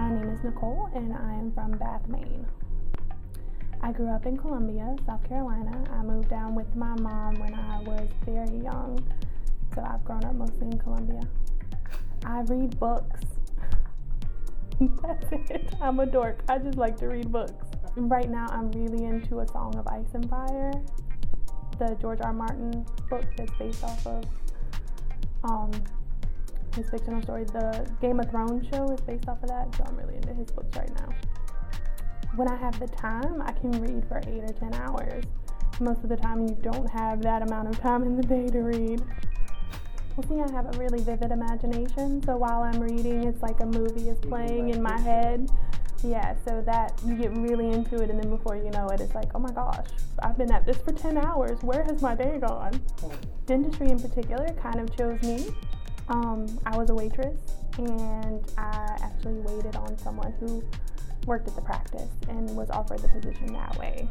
My name is Nicole, and I am from Bath, Maine. I grew up in Columbia, South Carolina. I moved down with my mom when I was very young, so I've grown up mostly in Columbia. I read books. That's it. I'm a dork. I just like to read books. Right now, I'm really into A Song of Ice and Fire, the George R. Martin book that's based off of his fictional story. The Game of Thrones show is based off of that, so I'm really into his books right now. When I have the time, I can read for 8 or 10 hours. Most of the time, you don't have that amount of time in the day to read. Well, see, I have a really vivid imagination, so while I'm reading, it's like a movie is playing in my head. Yeah, so that you get really into it, and then before you know it, it's like, oh my gosh, I've been at this for 10 hours. Where has my day gone? Dentistry in particular kind of chose me. I was a waitress, and I actually waited on someone who worked at the practice and was offered the position that way.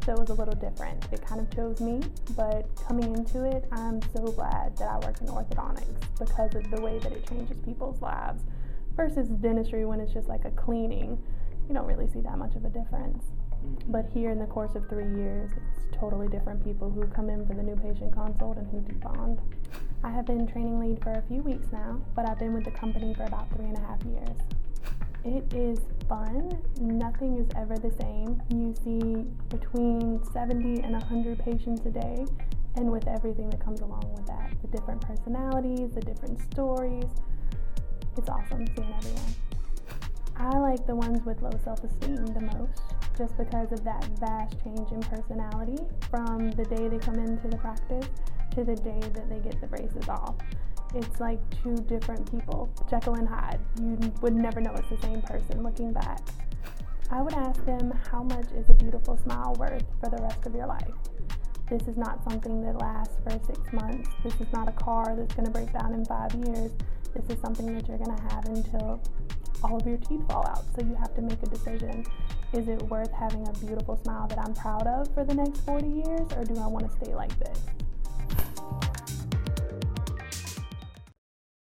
So it was a little different. It kind of chose me, but coming into it, I'm so glad that I work in orthodontics because of the way that it changes people's lives versus dentistry when it's just like a cleaning. You don't really see that much of a difference. But here in the course of 3 years, it's totally different people who come in for the new patient consult and who do bond. I have been training lead for a few weeks now, but I've been with the company for about 3.5 years. It is fun. Nothing is ever the same. You see between 70 and 100 patients a day, and with everything that comes along with that, the different personalities, the different stories. It's awesome seeing everyone. I like the ones with low self-esteem the most, just because of that vast change in personality from the day they come into the practice to the day that they get the braces off. It's like two different people, Jekyll and Hyde. You would never know it's the same person looking back. I would ask them, how much is a beautiful smile worth for the rest of your life? This is not something that lasts for 6 months. This is not a car that's going to break down in 5 years. This is something that you're going to have until all of your teeth fall out. So you have to make a decision. Is it worth having a beautiful smile that I'm proud of for the next 40 years, or do I want to stay like this?